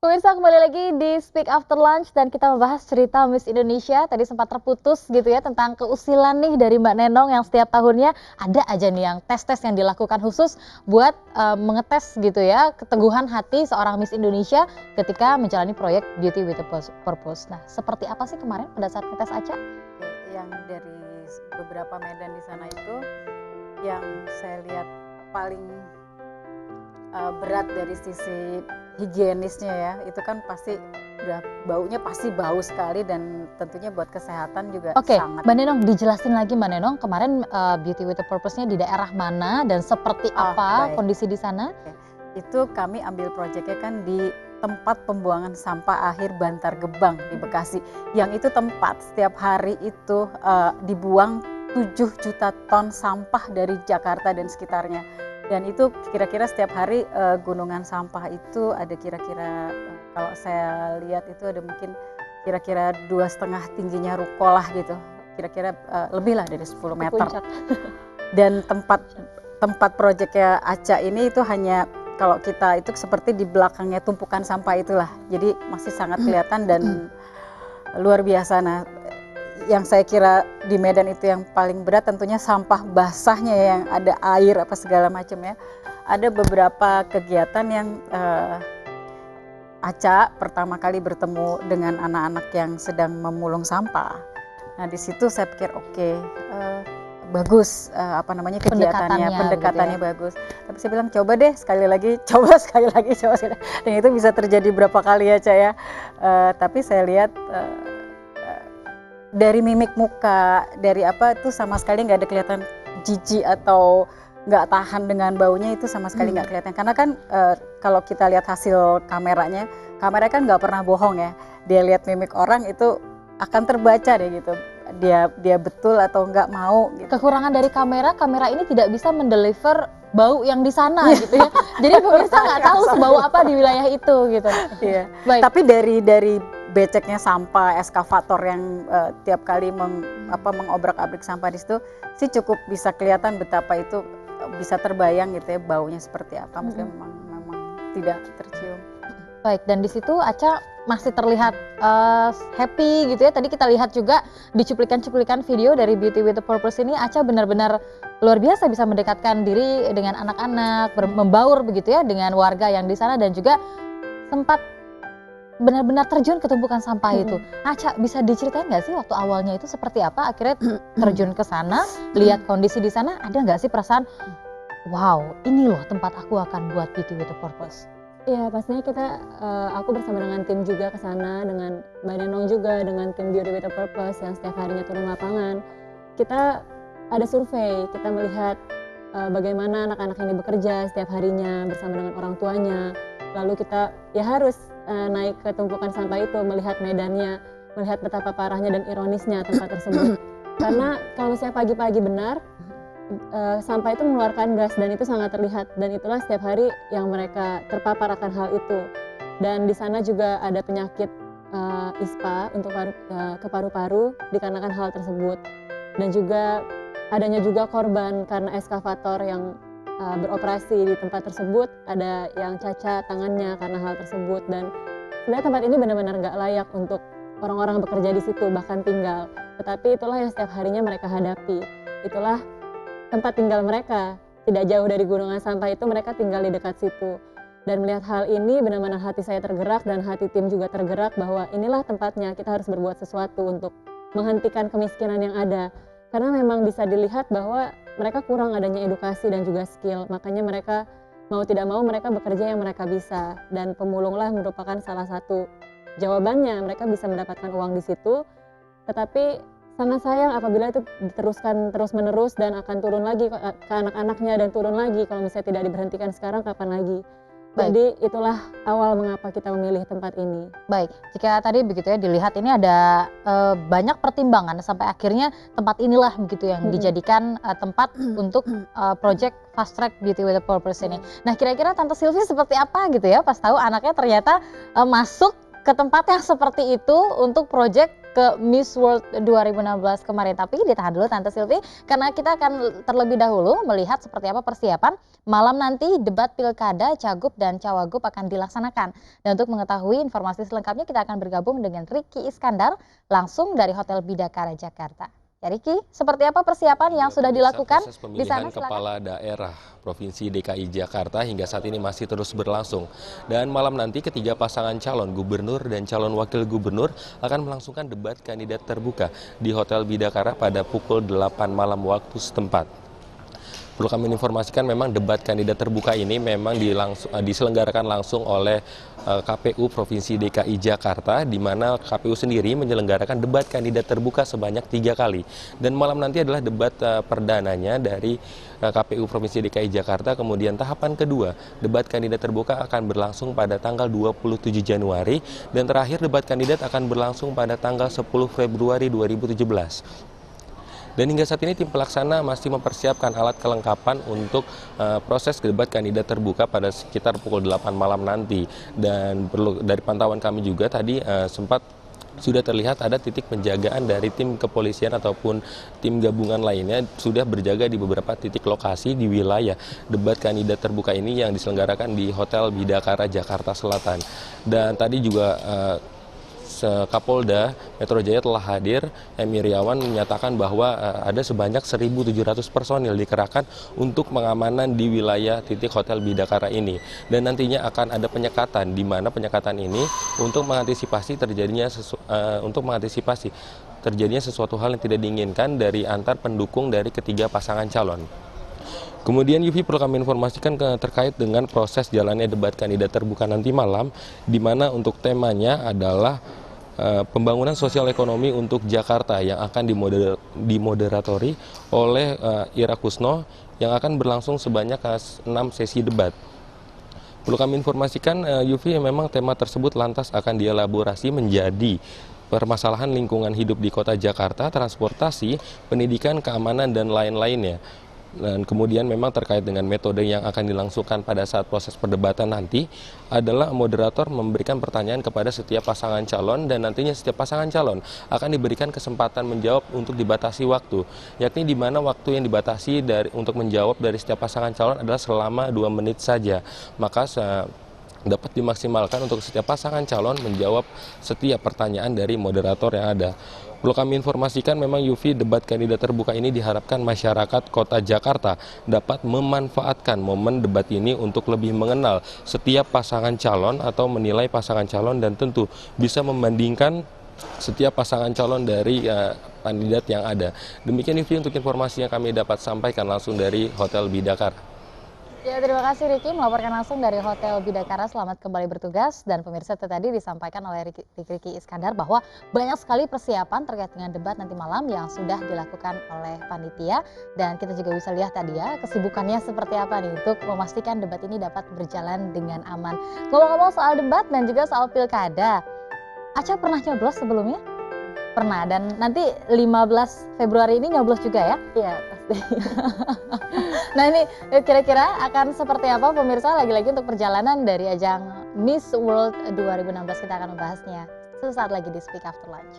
Pemirsa, kembali lagi di Speak After Lunch dan kita membahas cerita Miss Indonesia. Tadi sempat terputus gitu ya tentang keusilan nih dari Mbak Nenong yang setiap tahunnya ada aja nih yang tes-tes yang dilakukan khusus buat mengetes gitu ya keteguhan hati seorang Miss Indonesia ketika menjalani proyek Beauty with a Purpose. Nah, seperti apa sih kemarin pada saat ngetes Aca? Yang dari beberapa medan di sana itu yang saya lihat paling berat dari sisi higienisnya ya, itu kan pasti udah baunya pasti bau sekali dan tentunya buat kesehatan juga sangat. Mbak Nenong, dijelasin lagi Mbak Nenong kemarin Beauty with a Purpose-nya di daerah mana dan seperti apa baik. kondisi di sana? Itu kami ambil proyeknya kan di tempat pembuangan sampah akhir Bantar Gebang di Bekasi. Yang itu tempat setiap hari itu dibuang 7 juta ton sampah dari Jakarta dan sekitarnya. Dan itu kira-kira setiap hari gunungan sampah itu ada kira-kira kalau saya lihat itu ada mungkin kira-kira 2,5 tingginya ruko lah gitu. Kira-kira lebih lah dari 10 meter. Dan tempat proyeknya Aca ini itu hanya kalau kita itu seperti di belakangnya tumpukan sampah itulah. Jadi masih sangat kelihatan dan luar biasa. Nah, yang saya kira di Medan itu yang paling berat tentunya sampah basahnya yang ada air apa segala macam ya. Ada beberapa kegiatan yang Aca pertama kali bertemu dengan anak-anak yang sedang memulung sampah. Nah di situ saya pikir bagus kegiatannya, pendekatannya gitu ya. Bagus. Tapi saya bilang coba deh sekali lagi. Dan itu bisa terjadi berapa kali ya Aca ya. Tapi saya lihat dari mimik muka, dari apa itu sama sekali nggak ada kelihatan jijik atau nggak tahan dengan baunya, itu sama sekali nggak kelihatan. Karena kan kalau kita lihat hasil kameranya kan nggak pernah bohong ya. Dia lihat mimik orang itu akan terbaca deh gitu. Dia betul atau nggak mau. Gitu. Kekurangan dari kamera ini tidak bisa mendeliver bau yang di sana gitu ya. Jadi pemirsa nggak tahu sebau apa di wilayah itu gitu. Iya. Tapi dari beceknya sampah, eskavator yang tiap kali mengobrak-abrik sampah di situ sih cukup bisa kelihatan betapa itu bisa terbayang gitu ya baunya seperti apa. Meskipun memang tidak tercium. Baik, dan di situ Aca masih terlihat happy gitu ya. Tadi kita lihat juga di cuplikan-cuplikan video dari Beauty with a Purpose ini, Aca benar-benar luar biasa bisa mendekatkan diri dengan anak-anak, membaur begitu ya dengan warga yang di sana dan juga sempat benar-benar terjun ke tumpukan sampah itu. Aca bisa diceritain nggak sih waktu awalnya itu seperti apa? Akhirnya terjun ke sana, lihat kondisi di sana, ada nggak sih perasaan, wow, ini loh tempat aku akan buat Beauty with a Purpose? Iya, pastinya aku bersama dengan tim juga ke sana, dengan Mbak Nenong juga, dengan tim Beauty with a Purpose yang setiap harinya turun lapangan. Kita ada survei, kita melihat bagaimana anak-anak ini bekerja setiap harinya bersama dengan orang tuanya. Lalu kita harus naik ke tumpukan sampah itu, melihat medannya, melihat betapa parahnya dan ironisnya tempat tersebut. Karena kalau misalnya pagi-pagi benar, sampah itu mengeluarkan gas dan itu sangat terlihat, dan itulah setiap hari yang mereka terpapar akan hal itu. Dan di sana juga ada penyakit ISPA untuk ke paru-paru dikarenakan hal tersebut, dan juga adanya juga korban karena eskavator yang beroperasi di tempat tersebut, ada yang cacat tangannya karena hal tersebut. Dan sebenarnya tempat ini benar-benar nggak layak untuk orang-orang bekerja di situ bahkan tinggal, tetapi itulah yang setiap harinya mereka hadapi. Itulah tempat tinggal mereka, tidak jauh dari gunungan sampah itu, mereka tinggal di dekat situ. Dan melihat hal ini benar-benar hati saya tergerak dan hati tim juga tergerak bahwa inilah tempatnya, kita harus berbuat sesuatu untuk menghentikan kemiskinan yang ada. Karena memang bisa dilihat bahwa mereka kurang adanya edukasi dan juga skill, makanya mereka mau tidak mau mereka bekerja yang mereka bisa, dan pemulunglah merupakan salah satu jawabannya. Mereka bisa mendapatkan uang di situ, tetapi sangat sayang apabila itu diteruskan terus-menerus dan akan turun lagi ke anak-anaknya dan turun lagi kalau misalnya tidak diberhentikan sekarang, kapan lagi. Baik. Jadi itulah awal mengapa kita memilih tempat ini. Baik, jika tadi begitu ya dilihat ini ada banyak pertimbangan sampai akhirnya tempat inilah begitu yang dijadikan tempat untuk project Fast Track Beauty with a Purpose ini. Nah, kira-kira Tante Sylvie seperti apa gitu ya pas tahu anaknya ternyata masuk ke tempat yang seperti itu untuk project ke Miss World 2016 kemarin. Tapi ditahan dulu Tante Silvi, karena kita akan terlebih dahulu melihat seperti apa persiapan malam nanti debat pilkada, cagup, dan cawagup akan dilaksanakan. Dan untuk mengetahui informasi selengkapnya kita akan bergabung dengan Ricky Iskandar langsung dari Hotel Bidakara Jakarta. Ya Ricky, seperti apa persiapan yang sudah dilakukan proses di sana? pemilihan kepala daerah Provinsi DKI Jakarta hingga saat ini masih terus berlangsung. Dan malam nanti ketiga pasangan calon gubernur dan calon wakil gubernur akan melangsungkan debat kandidat terbuka di Hotel Bidakara pada pukul 8 malam waktu setempat. Perlu kami informasikan memang debat kandidat terbuka ini memang diselenggarakan langsung oleh KPU Provinsi DKI Jakarta, di mana KPU sendiri menyelenggarakan debat kandidat terbuka sebanyak 3 kali. Dan malam nanti adalah debat perdananya dari KPU Provinsi DKI Jakarta. Kemudian tahapan kedua, debat kandidat terbuka akan berlangsung pada tanggal 27 Januari dan terakhir debat kandidat akan berlangsung pada tanggal 10 Februari 2017. Dan hingga saat ini tim pelaksana masih mempersiapkan alat kelengkapan untuk proses debat kandidat terbuka pada sekitar pukul 8 malam nanti. Dan dari pantauan kami juga tadi sempat sudah terlihat ada titik penjagaan dari tim kepolisian ataupun tim gabungan lainnya sudah berjaga di beberapa titik lokasi di wilayah debat kandidat terbuka ini yang diselenggarakan di Hotel Bidakara Jakarta Selatan. Dan tadi juga Kapolda Metro Jaya telah hadir. M. Iriawan menyatakan bahwa ada sebanyak 1.700 personil dikerahkan untuk pengamanan di wilayah titik Hotel Bidakara ini. Dan nantinya akan ada penyekatan, di mana penyekatan ini untuk mengantisipasi terjadinya sesuatu hal yang tidak diinginkan dari antar pendukung dari ketiga pasangan calon. Kemudian Yufi, perlu kami informasikan terkait dengan proses jalannya debat kandidat terbuka nanti malam, di mana untuk temanya adalah pembangunan sosial ekonomi untuk Jakarta yang akan dimoderatori oleh Ira Kusno yang akan berlangsung sebanyak 6 sesi debat. Perlu kami informasikan Yufi, memang tema tersebut lantas akan dielaborasi menjadi permasalahan lingkungan hidup di kota Jakarta, transportasi, pendidikan, keamanan, dan lain-lainnya. Dan kemudian memang terkait dengan metode yang akan dilangsungkan pada saat proses perdebatan nanti adalah moderator memberikan pertanyaan kepada setiap pasangan calon, dan nantinya setiap pasangan calon akan diberikan kesempatan menjawab untuk dibatasi waktu, yakni di mana waktu yang dibatasi untuk menjawab dari setiap pasangan calon adalah selama 2 menit saja. Maka dapat dimaksimalkan untuk setiap pasangan calon menjawab setiap pertanyaan dari moderator yang ada. Perlu kami informasikan memang Yufi, debat kandidat terbuka ini diharapkan masyarakat kota Jakarta dapat memanfaatkan momen debat ini untuk lebih mengenal setiap pasangan calon atau menilai pasangan calon, dan tentu bisa membandingkan setiap pasangan calon dari kandidat yang ada. Demikian Yufi untuk informasi yang kami dapat sampaikan langsung dari Hotel Bidakara. Ya, terima kasih Ricky melaporkan langsung dari Hotel Bidakara. Selamat kembali bertugas. Dan pemirsa, tadi disampaikan oleh Ricky Iskandar bahwa banyak sekali persiapan terkait dengan debat nanti malam yang sudah dilakukan oleh panitia. Dan kita juga bisa lihat tadi ya kesibukannya seperti apa nih untuk memastikan debat ini dapat berjalan dengan aman. Ngomong-ngomong soal debat dan juga soal pilkada, Aca pernah nyoblos sebelumnya? Pernah, dan nanti 15 Februari ini nyoblos juga ya? Iya, pasti. Nah ini kira-kira akan seperti apa pemirsa, lagi-lagi untuk perjalanan dari ajang Miss World 2016 kita akan membahasnya sesaat lagi di Speak After Lunch.